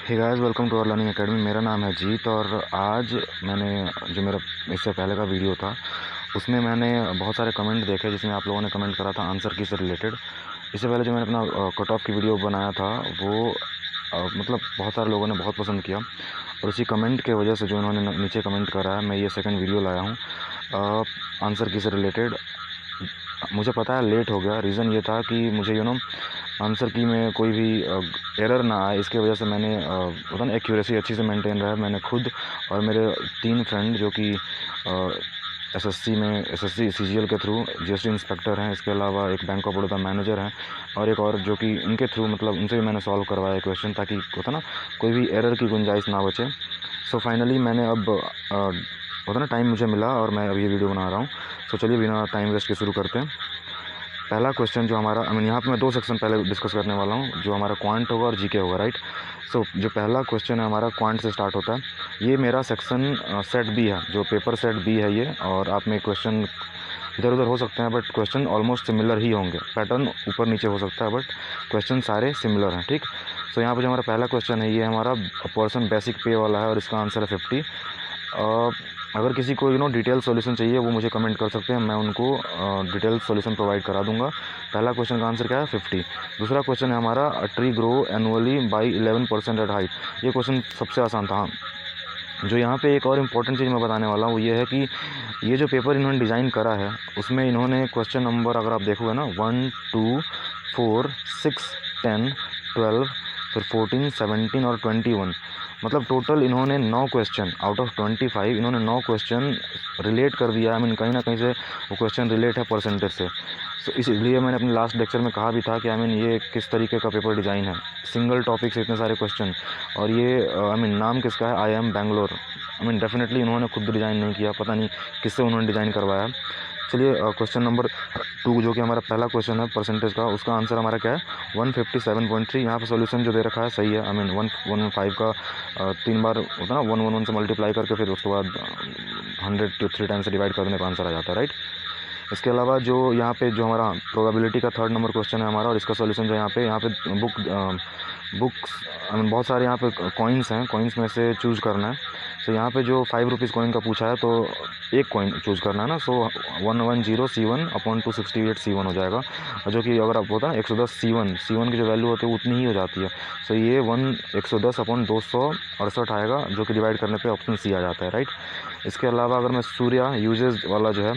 Hey guys, welcome to our learning academy. मेरा नाम है जीत और आज मैंने जो मेरा इससे पहले का वीडियो था उसमें मैंने बहुत सारे कमेंट देखे जिसमें आप लोगों ने कमेंट करा था आंसर की से रिलेटेड। इससे पहले जो मैंने अपना कट ऑफ की वीडियो बनाया था वो मतलब बहुत सारे लोगों ने बहुत पसंद किया और उसी कमेंट के वजह से जो इन्होंने नीचे कमेंट करा है मैं ये सेकंड वीडियो लाया हूँ आंसर की से रिलेटेड। मुझे पता है लेट हो गया, रीज़न ये था कि मुझे आंसर की में कोई भी एरर ना आए, इसके वजह से मैंने होता ना एक्यूरेसी अच्छी से मेंटेन रहा है। मैंने खुद और मेरे 3 फ्रेंड जो कि एसएससी सीजीएल के थ्रू जीएसटी इंस्पेक्टर हैं, इसके अलावा एक बैंक ऑफ बड़ौदा मैनेजर हैं और एक और जो कि इनके थ्रू मतलब उनसे भी मैंने सॉल्व करवाया क्वेश्चन, ताकि होता ना कोई भी एरर की गुंजाइश ना बचे। सो फाइनली मैंने अब होता ना टाइम मुझे मिला और मैं अब ये वीडियो बना रहा हूँ। सो चलिए बिना टाइम वेस्ट के शुरू करते हैं। पहला क्वेश्चन जो हमारा यहाँ पे मैं 2 सेक्शन पहले डिस्कस करने वाला हूँ, जो हमारा क्वांट होगा और जीके होगा, राइट। सो जो पहला क्वेश्चन है हमारा क्वांट से स्टार्ट होता है। ये मेरा सेक्शन सेट बी है, जो पेपर सेट बी है ये, और आप में क्वेश्चन इधर उधर हो सकते हैं बट क्वेश्चन ऑलमोस्ट सिमिलर ही होंगे। पैटर्न ऊपर नीचे हो सकता है बट क्वेश्चन सारे सिमिलर हैं, ठीक। सो यहाँ पर जो हमारा पहला क्वेश्चन है ये हमारा पर्सन बेसिक पे वाला है और इसका आंसर है 50। अगर किसी को डिटेल सॉल्यूशन चाहिए वो मुझे कमेंट कर सकते हैं, मैं उनको डिटेल सॉल्यूशन प्रोवाइड करा दूंगा। पहला क्वेश्चन का आंसर क्या है? 50। दूसरा क्वेश्चन है हमारा tree grow annually by 11% at height. ये क्वेश्चन सबसे आसान था। जो यहाँ पे एक और इम्पॉर्टेंट चीज़ मैं बताने वाला हूँ वो ये है कि ये जो पेपर इन्होंने डिज़ाइन करा है उसमें इन्होंने क्वेश्चन नंबर अगर आप देखोगे ना 1, 2, 4, 6, 10, 12, फिर 14, 17 और 21, मतलब टोटल इन्होंने 9 क्वेश्चन आउट ऑफ 25 इन्होंने 9 क्वेश्चन रिलेट कर दिया। कहीं ना कहीं से वो क्वेश्चन रिलेट है परसेंटेज से। तो इसलिए मैंने अपने लास्ट लेक्चर में कहा भी था कि ये किस तरीके का पेपर डिज़ाइन है, सिंगल टॉपिक से इतने सारे क्वेश्चन। और ये नाम किसका है? IIM बैंगलोर। डेफिनेटली इन्होंने खुद डिज़ाइन नहीं किया, पता नहीं किससे उन्होंने डिज़ाइन करवाया। चलिए क्वेश्चन नंबर 2 जो कि हमारा पहला क्वेश्चन है परसेंटेज का, उसका आंसर हमारा क्या है? 157.3। यहाँ पर सोल्यूशन जो दे रखा है सही है। 115 का 3 बार होता है ना, 111 से मल्टीप्लाई करके फिर उसके बाद 100 to 3 टाइम्स से डिवाइड करने का आंसर आ जाता है, राइट। इसके अलावा जो यहाँ पे जो हमारा प्रोबेबिलिटी का 3rd नंबर क्वेश्चन है हमारा, और इसका सॉल्यूशन जो यहाँ पे बुक्स बहुत सारे यहाँ पे कॉइन्स हैं, कॉइन्स में से चूज़ करना है। तो यहाँ पे जो 5 रुपीज़ कॉइन का पूछा है तो एक कॉइन चूज़ करना है ना। सो 110 C1 अपॉन 268 C1 हो जाएगा, जो कि अगर आप होता है 110 C1 की जो वैल्यू होती है उतनी ही हो जाती है। सो ये 110 अपॉन 268 आएगा, जो कि डिवाइड करने पे ऑप्शन सी आ जाता है, राइट। इसके अलावा अगर मैं सूर्या यूजेज वाला जो है,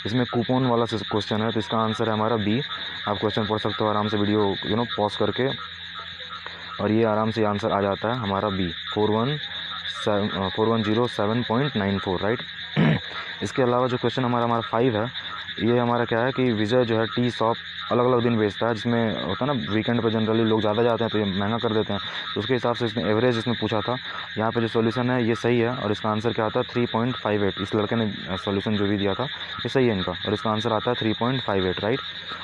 इसमें कूपन वाला क्वेश्चन है, तो इसका आंसर है हमारा बी। आप क्वेश्चन पढ़ सकते हो आराम से वीडियो पॉज करके, और ये आराम से आंसर आ जाता है हमारा बी 4107.94, राइट। इसके अलावा जो क्वेश्चन हमारा 5 है, ये हमारा क्या है कि विजय जो है टी शॉप अलग अलग दिन बेचता है, जिसमें होता है ना वीकेंड पर जनरली लोग ज़्यादा जाते हैं तो ये महंगा कर देते हैं। तो उसके हिसाब से इसमें एवरेज इसमें पूछा था। यहाँ पे जो सॉल्यूशन है ये सही है और इसका आंसर क्या आता है? 3.58। इस लड़के ने सॉल्यूशन जो भी दिया था ये सही है इनका, और इसका आंसर आता है 3.58, राइट,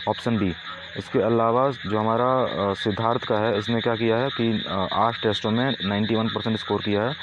ऑप्शन बी। इसके अलावा जो हमारा सिद्धार्थ का है, इसने क्या किया है कि 8 टेस्टों में 91% स्कोर किया है।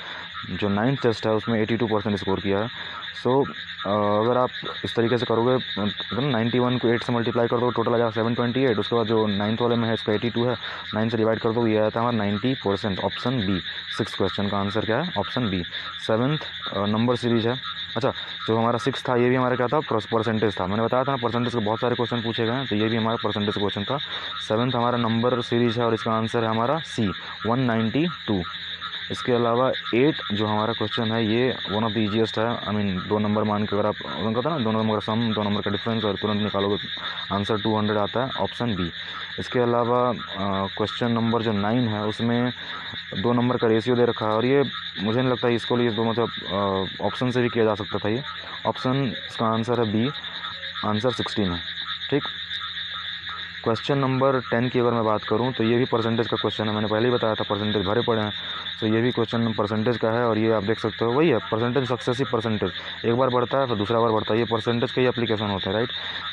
जो 9th टेस्ट है उसमें 82% स्कोर किया है। सो अगर आप इस तरीके से करोगे तो 91 को 8 से मल्टीप्लाई कर दो, टोटल आ जाएगा 728। उसके बाद जो 9th वाले में है इसका 82 है, 9 से डिवाइड कर दो, ये आता है हमारा 90%, ऑप्शन बी। 6 क्वेश्चन का आंसर क्या है? Option B. 7th number series है। अच्छा, जो हमारा 6 था ये भी हमारा क्या था? परसेंटेज था। मैंने बताया था ना परसेंटेज के बहुत सारे क्वेश्चन पूछे गए हैं, तो ये भी हमारा परसेंटेज क्वेश्चन था। 7th हमारा नंबर सीरीज है और इसका आंसर है हमारा सी 192। इसके अलावा 8 जो हमारा क्वेश्चन है ये वन ऑफ द ईजिएस्ट है। 2 नंबर मान के अगर आप कहता ना 2 नंबर का सम, 2 नंबर का डिफरेंस और तुरंत निकालोगे आंसर 200 आता है, ऑप्शन बी। इसके अलावा क्वेश्चन नंबर जो 9 है उसमें 2 नंबर का रेशियो दे रखा है, और ये मुझे नहीं लगता इसको लिए दो मतलब ऑप्शन से भी किया जा सकता था ये। ऑप्शन इसका आंसर है बी, आंसर 16 है, ठीक। क्वेश्चन नंबर 10 की अगर मैं बात करूं तो ये भी परसेंटेज का क्वेश्चन है। मैंने पहले ही बताया था परसेंटेज भरे पड़े हैं, तो ये भी क्वेश्चन परसेंटेज का है, और ये आप देख सकते हो वही है परसेंटेज, सक्सेसिव परसेंटेज, एक बार बढ़ता है फिर दूसरा बार बढ़ता है, ये परसेंटेज का ही एप्लीकेशन होता है, राइट।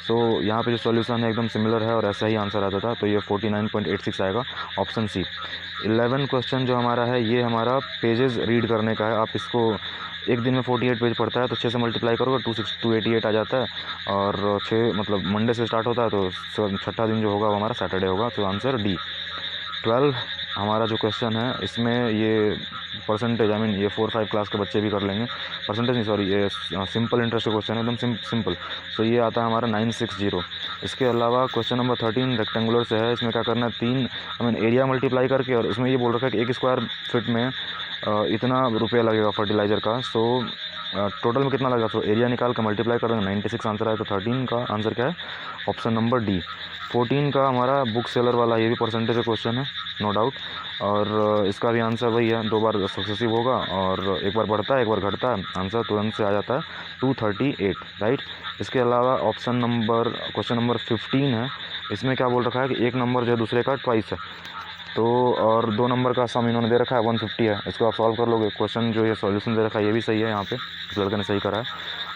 सो यहाँ पे जो सॉल्यूशन है एकदम सिमिलर है और ऐसा ही आंसर आता था, तो ये 49.86 आएगा, ऑप्शन सी। 11 क्वेश्चन जो हमारा है ये हमारा पेजेस रीड करने का है। आप इसको एक दिन में 48 पेज पढ़ता है तो 6 से मल्टीप्लाई करोगे 288 आ जाता है, और 6 मतलब मंडे से स्टार्ट होता है तो 6ठा दिन जो होगा वो हमारा सैटरडे होगा, तो आंसर डी। 12 हमारा जो क्वेश्चन है इसमें ये परसेंटेज, आई मीन ये 4-5 क्लास के बच्चे भी कर लेंगे, परसेंटेज नहीं सॉरी, ये सिंपल इंटरेस्ट क्वेश्चन है, एकदम सिंपल। तो ये आता है हमारा 960। इसके अलावा क्वेश्चन नंबर 13 रेक्टेंगुलर से है। इसमें क्या करना है, 3 आई मीन एरिया मल्टीप्लाई करके, और इसमें ये बोल रखा है कि 1 स्क्वायर फीट में इतना रुपया लगेगा फर्टिलाइज़र का। सो टोटल में कितना लगेगा, तो एरिया निकाल कर मल्टीप्लाई कर देंगे, 96 आंसर आया। तो 13 का आंसर क्या है, ऑप्शन नंबर डी। 14 का हमारा बुक सेलर वाला, ये भी परसेंटेज का क्वेश्चन है नो डाउट, और इसका भी आंसर वही है, 2 बार सक्सेसिव होगा और एक बार बढ़ता है एक बार घटता है, आंसर तुरंत से आ जाता है 238, राइट। इसके अलावा ऑप्शन नंबर क्वेश्चन नंबर 15 है। इसमें क्या बोल रखा है कि एक नंबर जो है दूसरे का ट्वाइस है, तो और 2 नंबर का सम इन्होंने दे रखा है 150 है। इसको आप सॉल्व कर लोगे। क्वेश्चन जो ये सॉल्यूशन दे रखा है ये भी सही है, यहाँ पे इस लड़के ने सही करा है,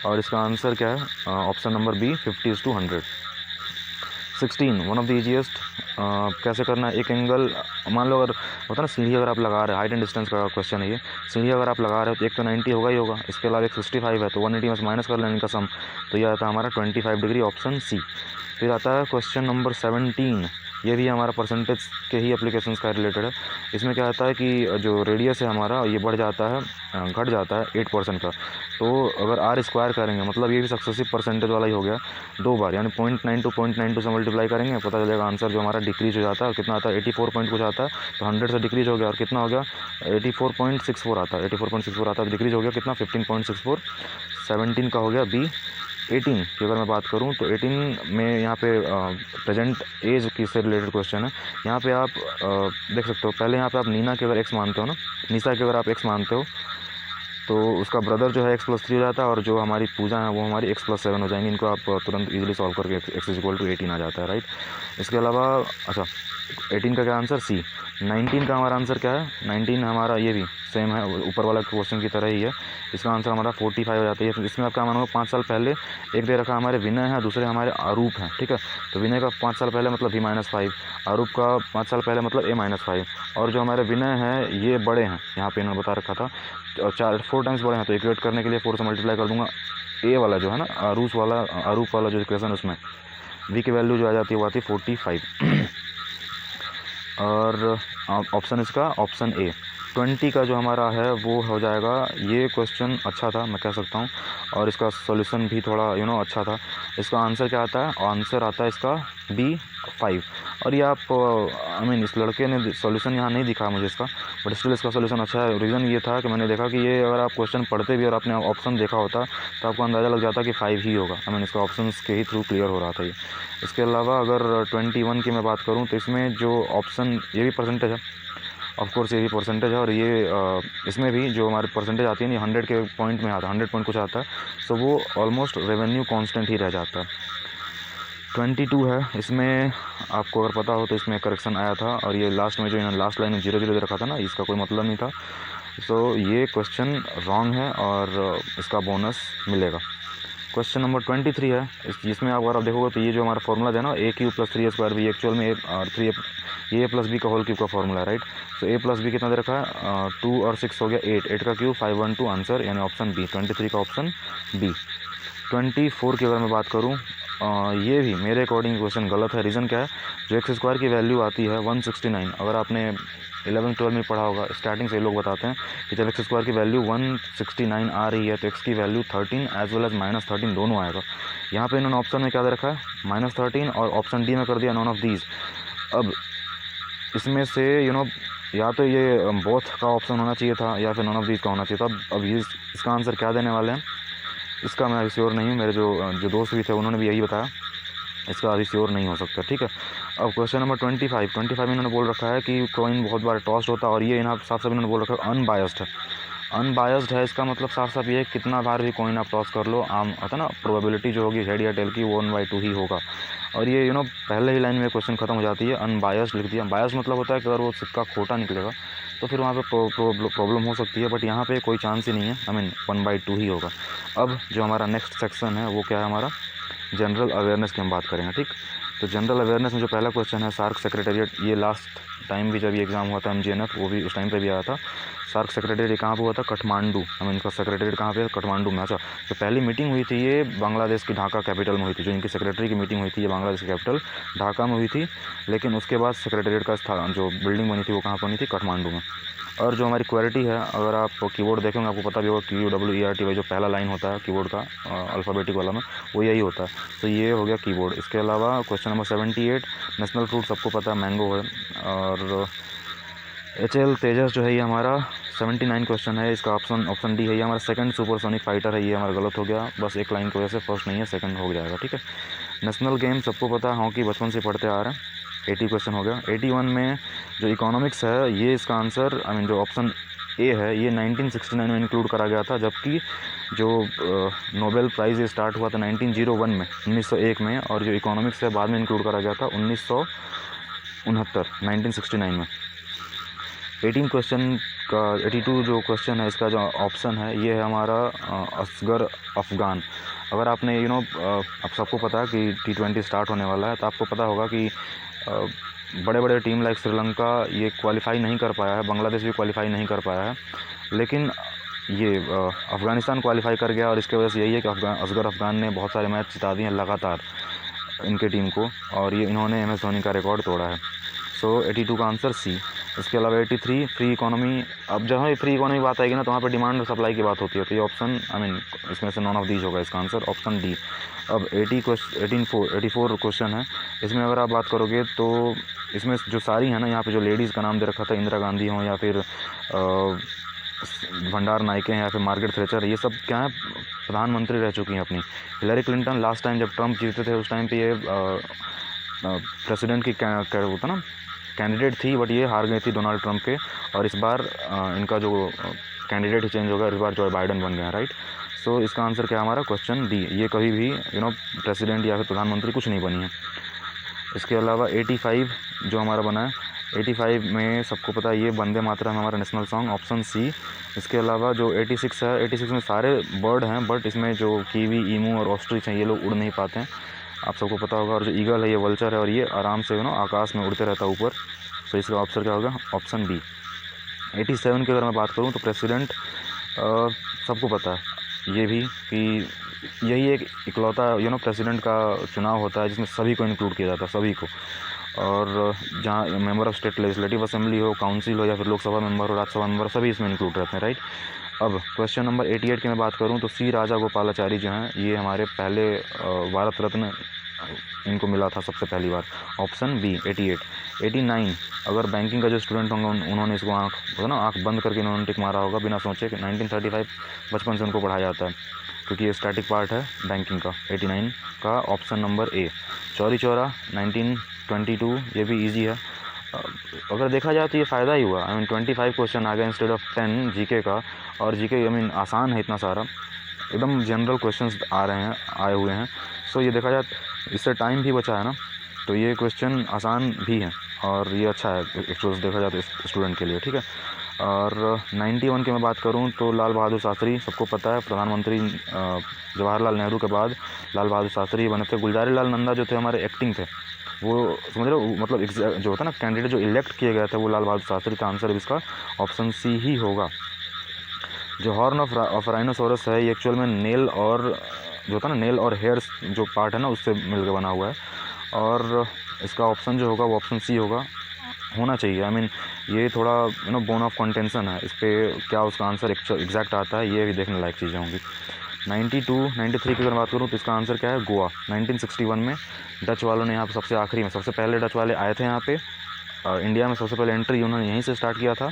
और इसका आंसर क्या है, option number B 50:100। 16 one of the easiest, कैसे करना है, एक एंगल मान लो, अगर होता है ना सीढ़ी अगर आप लगा रहे हैं, हाइट एंड डिस्टेंस का क्वेश्चन है ये, सीढ़ी अगर आप लगा रहे हो तो एक तो 90 होगा ही होगा, इसके अलावा एक 65 है, तो 180 में से माइनस कर लेने का सम, तो ये आता है हमारा 25 डिग्री, ऑप्शन सी। फिर आता है क्वेश्चन नंबर 17, ये भी हमारा परसेंटेज के ही एप्लीकेशंस का रिलेटेड है। इसमें क्या आता है कि जो रेडियस है हमारा ये बढ़ जाता है, घट जाता है 8% का, तो अगर आर स्क्वायर करेंगे मतलब ये भी सक्सेसिव परसेंटेज वाला ही हो गया, 2 बार यानी 0.92 से मल्टीप्लाई करेंगे, पता चलेगा आंसर जो हमारा डिक्रीज हो जाता है, कितना आता है 84 पॉइंट कुछ आता है, तो 100 से डिक्रीज हो गया, और कितना हो गया 84.64 आता है, 84.64 आता है, तो डिक्रीज हो गया कितना 15.64। 17 का हो गया बी। 18 की अगर मैं बात करूं तो 18 में यहाँ पे प्रेजेंट एज की से रिलेटेड क्वेश्चन है। यहाँ पे आप देख सकते हो, पहले यहाँ पे आप नीना के अगर एक्स मानते हो ना, निशा के अगर आप एक्स मानते हो तो उसका ब्रदर जो है x+3 हो जाता है, और जो हमारी पूजा है वो हमारी x+7 हो जाएंगी। इनको आप तुरंत इजीली सॉल्व करके x = 18 आ जाता है, राइट। इसके अलावा अच्छा 18 का क्या आंसर सी। 19 का हमारा आंसर क्या है, 19 हमारा ये भी सेम है, ऊपर वाला क्वेश्चन की तरह ही है। इसका आंसर हमारा 45 हो जाता है। इसमें आप क्या मानोगे, 5 साल पहले एक दे रखा हमारे विनय है, दूसरे हमारे आरूप हैं, ठीक है। तो विनय का 5 साल पहले मतलब v-5, आरूप का 5 साल पहले मतलब a-5, और जो हमारे विनय हैं ये बड़े हैं, यहाँ पे इन्होंने बता रखा था, और 4 टाइम्स बड़े हैं, तो इक्वेट करने के लिए 4 से मल्टीप्लाई कर दूंगा। ए वाला जो है ना, आरूप वाला जो इक्वेशन, उसमें v की वैल्यू जो आ जाती है वो आती है 45 और ऑप्शन इसका ऑप्शन ए। 20 का जो हमारा है वो हो जाएगा, ये क्वेश्चन अच्छा था मैं कह सकता हूँ, और इसका सॉल्यूशन भी थोड़ा अच्छा था। इसका आंसर क्या आता है, आंसर आता है इसका B5। और ये आप आई मीन इस लड़के ने सॉल्यूशन यहाँ नहीं दिखा मुझे इसका, बट स्टिल इसका सॉल्यूशन अच्छा है। रीज़न ये था कि मैंने देखा कि ये अगर आप क्वेश्चन पढ़ते भी और आपने ऑप्शन देखा होता तो आपको अंदाज़ा लग जाता कि 5 ही होगा। आई मीन इसका ऑप्शन के ही थ्रू क्लियर हो रहा था ये। इसके अलावा अगर 21 की मैं बात करूँ तो इसमें जो ऑप्शन, ये भी परसेंटेज है, ऑफकोर्स ये भी परसेंटेज है, और ये इसमें भी जो हमारे परसेंटेज आती है ना 100 के पॉइंट में आता है, 100 पॉइंट कुछ आता है, सो वो ऑलमोस्ट रेवेन्यू कांस्टेंट ही रह जाता है। 22 है, इसमें आपको अगर पता हो तो इसमें करेक्शन आया था, और ये लास्ट में जो इन्होंने लास्ट लाइन में 0 0 दे रखा था ना, इसका कोई मतलब नहीं था, सो ये क्वेश्चन रॉन्ग है और इसका बोनस मिलेगा। क्वेश्चन नंबर 23 है, जिसमें आप अगर आप देखोगे तो ये जो हमारा फॉर्मूला है ना, a³ + 3a² भी एक्चुअल में a + b का होल क्यूब का फॉर्मूला है, राइट। सो a + b कितना दे रखा है, 2 और 6 हो गया 8, 8 का क्यूब 512 आंसर, यानी ऑप्शन बी। 23 का ऑप्शन बी। 24 की अगर मैं बात करूँ, ये भी मेरे अकॉर्डिंग क्वेश्चन गलत है। रीज़न क्या है, जो x² की वैल्यू आती है 169, अगर आपने 11-12 में पढ़ा होगा, स्टार्टिंग से लोग बताते हैं कि जब x² की वैल्यू 169 आ रही है तो x की वैल्यू 13 एज वेल एज -13 दोनों आएगा। यहाँ पे इन्होंने ऑप्शन में क्या दे रखा है, -13, और ऑप्शन डी में कर दिया नॉन ऑफ दीज। अब इसमें से या तो ये बोथ का ऑप्शन होना चाहिए था या फिर नॉन ऑफ दीज का होना चाहिए था। अब ये इसका आंसर क्या देने वाले हैं इसका मैं अभी श्योर नहीं हूँ, मेरे जो दोस्त भी थे उन्होंने भी यही बताया, इसका अभी श्योर नहीं हो सकता, ठीक है। अब क्वेश्चन नंबर 25 में इन्होंने बोल रखा है कि कॉइन बहुत बार टॉस्ट होता है, और ये यहाँ साफ साफ इन्होंने बोल रखा है अनबायस्ड है। अनबायस्ड है, इसका मतलब साफ साफ ये है कितना बार भी कॉइन आप टॉस कर लो, आम होता है ना, प्रोबेबिलिटी जो होगी हेड या टेल की वो 1/2 ही होगा। और ये पहले ही लाइन में क्वेश्चन खत्म हो जाती है, अनबायस्ड लिख दिया। बायस्ड मतलब होता है कि अगर वो सिक्का खोटा निकलेगा तो फिर वहाँ पे प्रॉब्लम हो सकती है, बट यहाँ पे कोई चांस ही नहीं है, आई मीन 1/2 ही होगा। अब जो हमारा नेक्स्ट सेक्शन है वो क्या है, हमारा जनरल अवेयरनेस की हम बात करेंगे, ठीक। तो जनरल अवेयरनेस में जो पहला क्वेश्चन है, सार्क सेक्रेटेरिएट, ये लास्ट टाइम भी जब ये एग्ज़ाम हुआ था MGNF, वो भी उस टाइम पे भी आया था। सार्क सेक्रेटेरिएट कहाँ पे हुआ था? काठमांडू। आई मीन इनका सेक्रेटेरिएट कहाँ पे? काठमांडू में। अच्छा, जो पहली मीटिंग हुई थी ये बांग्लादेश की ढाका कैपिटल में हुई थी। जो इनकी सेक्रेटरी की मीटिंग हुई थी ये बांग्लादेश की कैपिटल ढाका में हुई थी, लेकिन उसके बाद सेक्रेटेरिएट का स्थान, जो बिल्डिंग बनी थी, वो कहाँ पर बनी थी? काठमांडू में। और जो हमारी क्वेरिटी है, अगर आप कीबोर्ड देखेंगे आपको पता भी होगा, QWERTY जो पहला लाइन होता है कीबोर्ड का अल्फ़ाबेटिक वाला में, वो यही होता है। तो ये हो गया कीबोर्ड। इसके अलावा क्वेश्चन नंबर 78, नेशनल फ्रूट सबको पता है मैंगो है। और HAL तेजस जो है ये हमारा 79 क्वेश्चन है, इसका ऑप्शन डी है, ये हमारा सेकंड सुपरसोनिक फाइटर है। ये हमारा गलत हो गया, बस एक लाइन की वजह से, फर्स्ट नहीं है, सेकंड हो जाएगा, ठीक है। नेशनल गेम सबको पता है, हॉकी बचपन से पढ़ते आ रहे हैं। 80 क्वेश्चन हो गया। 81 में जो इकोनॉमिक्स है, ये इसका आंसर, आई मीन जो ऑप्शन ए है, ये 1969 में इंक्लूड करा गया था, जबकि जो नोबेल प्राइज़ ये स्टार्ट हुआ था 1901 में, 1901 में, और जो इकोनॉमिक्स है बाद में इंक्लूड करा गया था 1969 में। 18 क्वेश्चन का 82 जो क्वेश्चन है, इसका जो ऑप्शन है ये है हमारा असगर अफ़गान। अगर आपने आप सबको पता है कि T20 स्टार्ट होने वाला है, तो आपको पता होगा कि बड़े बड़े टीम लाइक श्रीलंका ये क्वालिफाई नहीं कर पाया है, बांग्लादेश भी क्वालिफाई नहीं कर पाया है, लेकिन ये अफ़गानिस्तान क्वालिफाई कर गया। और इसकी वजह से यही है कि असगर अफ़गान ने बहुत सारे मैच जिता दिए हैं लगातार इनके टीम को, और ये इन्होंने MS धोनी का रिकॉर्ड तोड़ा है। सो 82 का आंसर सी। इसके अलावा 83 फ्री इकोनॉमी। अब जब हमें फ्री इकोनॉमी बात आएगी ना, तो वहाँ पे डिमांड और सप्लाई की बात होती है, तो ये ऑप्शन, आई मीन इसमें से नॉन ऑफ दीज होगा इसका आंसर, ऑप्शन डी। अब 84 क्वेश्चन है, इसमें अगर आप बात करोगे तो इसमें जो सारी है ना, यहाँ पे जो लेडीज़ का नाम दे रखा था, इंदिरा गांधी हो या फिर भंडार नाइके हैं या फिर मार्गरेट थैचर, ये सब क्या है, प्रधानमंत्री रह चुकी हैं अपनी। हिलरी क्लिंटन लास्ट टाइम जब ट्रंप जीते थे, उस टाइम पे ये प्रेसिडेंट की क्या होता ना, कैंडिडेट थी, बट ये हार गई थी डोनाल्ड ट्रंप के। और इस बार इनका जो कैंडिडेट ही चेंज हो गया, इस बार जो बाइडन बन गया, राइट। सो इसका आंसर क्या है हमारा? Question D. ये कभी भी प्रेसिडेंट या फिर प्रधानमंत्री कुछ नहीं बनी है। इसके अलावा 85 जो हमारा बना है, 85 में सबको पता है ये वंदे मातरम हमारा नेशनल सॉन्ग, ऑप्शन सी। इसके अलावा जो 86 है, 86 में सारे बर्ड हैं, बट इसमें जो कीवी, ईमू और ऑस्ट्रिच हैं, ये लोग उड़ नहीं पाते हैं, आप सबको पता होगा। और जो ईगल है ये वल्चर है, और ये आराम से आकाश में उड़ते रहता है ऊपर। तो इसका ऑप्शन क्या होगा? Option B. 87 की अगर मैं बात करूँ तो प्रेसिडेंट सबको पता है ये भी कि यही एक इकलौता प्रेसिडेंट का चुनाव होता है जिसमें सभी को इंक्लूड किया जाता है, सभी को। और जहाँ member of state legislative assembly हो, काउंसिल हो या फिर लोकसभा मेंबर हो, राज्यसभा मेंबर, सभी इसमें इंक्लूड रहते हैं, राइट। अब क्वेश्चन नंबर 88 की मैं बात करूं तो सी राजा गोपालाचारी जो हैं, ये हमारे पहले भारत रत्न इनको मिला था सबसे पहली बार, ऑप्शन बी 88। 89 अगर बैंकिंग का जो स्टूडेंट होंगे उन्होंने इसको आँख बंद करके इन्होंने टिक मारा होगा बिना सोचे कि 1935 बचपन से उनको पढ़ाया जाता है, क्योंकि ये स्टैटिक पार्ट है बैंकिंग का। 89 का option number A. Chauri Chaura 1922, ये भी ईजी है। अगर देखा जाए तो ये फ़ायदा ही हुआ। 25 क्वेश्चन आ गए इंस्टेड ऑफ 10 जीके का, और जीके आसान है इतना सारा, एकदम जनरल क्वेश्चंस आए हुए हैं। सो ये देखा जाए इससे टाइम भी बचा है ना, तो ये क्वेश्चन आसान भी है और ये अच्छा है एक्चुअल देखा जाए तो स्टूडेंट के लिए, ठीक है। और 91 की मैं बात करूं तो लाल बहादुर शास्त्री, सबको पता है प्रधानमंत्री जवाहरलाल नेहरू के बाद लाल बहादुर शास्त्री बने थे। गुलजारी लाल नंदा जो थे हमारे एक्टिंग थे, वो समझ रहे हो, मतलब जो होता है ना कैंडिडेट जो इलेक्ट किए गए थे वो लाल बहादुर शास्त्री का आंसर इसका ऑप्शन सी ही होगा। जो हॉर्न ऑफ राइनोसोरस है ये एक्चुअल में नेल और जो होता है ना नेल और हेयर जो पार्ट है ना उससे मिलकर बना हुआ है, और इसका ऑप्शन जो होगा वो ऑप्शन सी होना चाहिए। ये थोड़ा बोन ऑफ कंटेंशन है, इस पर क्या उसका आंसर एग्जैक्ट आता है ये भी देखने लायक चीज़ें होंगी। 93 की अगर बात करूँ तो इसका आंसर क्या है? गोवा। 1961 में डच वालों ने यहाँ पर सबसे पहले डच वाले आए थे यहाँ पे इंडिया में, सबसे पहले एंट्री उन्होंने यहीं से स्टार्ट किया था,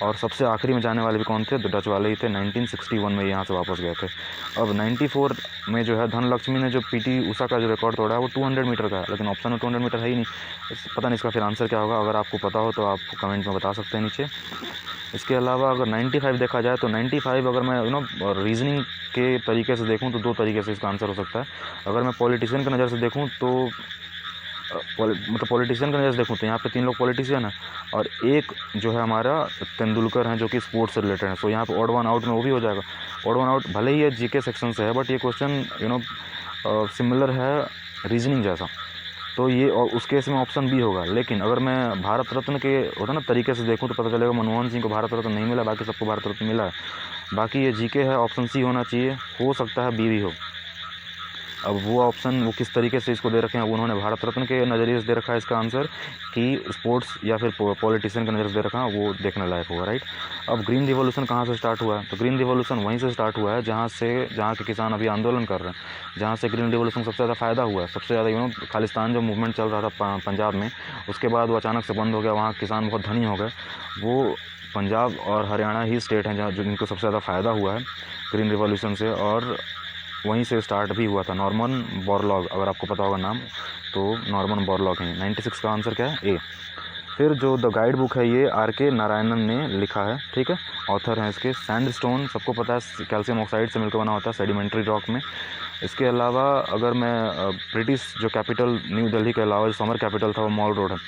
और सबसे आखिरी में जाने वाले भी कौन थे? तो डच वाले ही थे। 1961 में यहाँ से वापस गए थे। अब 94 में जो है धनलक्ष्मी ने जो PT ऊषा का जो रिकॉर्ड तोड़ा है वो 200 मीटर का है, लेकिन ऑप्शन में 200 मीटर है ही नहीं, पता नहीं इसका फिर आंसर क्या होगा। अगर आपको पता हो तो आप कमेंट में बता सकते हैं नीचे। इसके अलावा अगर 95 देखा जाए तो 95 अगर मैं रीजनिंग के तरीके से देखूँ तो दो तरीके से इसका आंसर हो सकता है। अगर मैं पॉलिटिशियन की नज़र से देखूँ तो पॉलिटिशियन की नज़र से देखूँ तो यहाँ पे 3 लोग पॉलिटिशियन हैं, और एक जो है हमारा तेंदुलकर हैं जो कि स्पोर्ट्स से रिलेटेड है। सो यहाँ पे ऑड वन आउट में वो भी हो जाएगा। ऑड वन आउट भले ही ये GK सेक्शन से है, बट ये क्वेश्चन सिमिलर है रीजनिंग जैसा, तो ये और उस केस में ऑप्शन बी होगा। लेकिन अगर मैं भारत रत्न के होता ना तरीके से देखूँ तो पता चलेगा मनमोहन सिंह को भारत रत्न नहीं मिला, बाकी सबको भारत रत्न मिला है। बाकी ये जीके है, ऑप्शन सी होना चाहिए, हो सकता है बी भी हो। अब वो ऑप्शन वो किस तरीके से इसको दे रखे हैं, उन्होंने भारत रत्न के नज़रिए से दे रखा है इसका आंसर कि स्पोर्ट्स या फिर पॉलिटिशियन के नज़र से दे रखा है, वो देखने लायक होगा, राइट। अब ग्रीन रिवॉल्यूशन कहाँ से स्टार्ट हुआ है, तो ग्रीन रिवॉल्यूशन वहीं से स्टार्ट हुआ है जहाँ के किसान अभी आंदोलन कर रहे हैं, जहाँ से ग्रीन रिवॉल्यूशन सबसे ज़्यादा फ़ायदा हुआ है। सबसे ज़्यादा खालिस्तान जो मूवमेंट चल रहा था पंजाब में, उसके बाद वो अचानक से बंद हो गया, वहाँ किसान बहुत धनी हो गए। वो पंजाब और हरियाणा ही स्टेट हैं जहाँ जिनको सबसे ज़्यादा फ़ायदा हुआ है ग्रीन रिवॉल्यूशन से, और वहीं से स्टार्ट भी हुआ था। नॉर्मन बोरलॉग, अगर आपको पता होगा नाम, तो नॉर्मन बोरलॉग हैं। 96 का आंसर क्या है, ए। फिर जो द गाइड बुक है ये आर.के. नारायणन ने लिखा है, ठीक है, ऑथर हैं इसके। सैंडस्टोन सबको पता है कैल्शियम ऑक्साइड से मिलकर बना होता है सेडिमेंट्री रॉक में। इसके अलावा अगर मैं ब्रिटिश जो कैपिटल न्यू दिल्ली के अलावा जो समर कैपिटल था वो मॉल रोड है।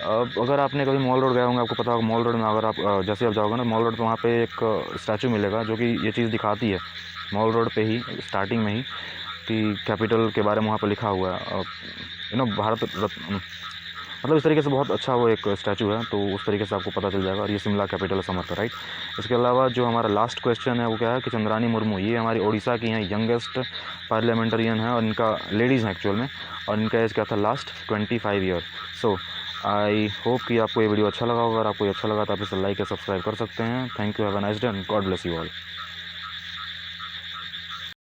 अब अगर आपने कभी मॉल रोड गए होंगे, आपको पता होगा मॉल रोड में अगर आप जैसे आप जाओगे ना मॉल रोड, तो वहाँ पे एक स्टैचू मिलेगा जो कि ये चीज़ दिखाती है मॉल रोड पे ही स्टार्टिंग में ही कि कैपिटल के बारे में वहाँ पे लिखा हुआ है, भारत रत्न, मतलब इस तरीके से बहुत अच्छा वो एक स्टैचू है, तो उस तरीके से आपको पता चल जाएगा। और ये शिमला कैपिटल है समर का, राइट। इसके अलावा जो हमारा लास्ट क्वेश्चन है वो क्या है कि चंद्रानी मुर्मू, ये हमारी ओडिशा की हैं, यंगेस्ट पार्लियामेंटेरियन है, और इनका लेडीज़ हैं एक्चुअल में, और इनका एज क्या था last 25 year. So I hope कि आपको ये वीडियो अच्छा लगा होगा। अगर आपको ये अच्छा लगा तो आप इसे लाइक या सब्सक्राइब कर सकते हैं। Thank you, have a nice day and God bless you all.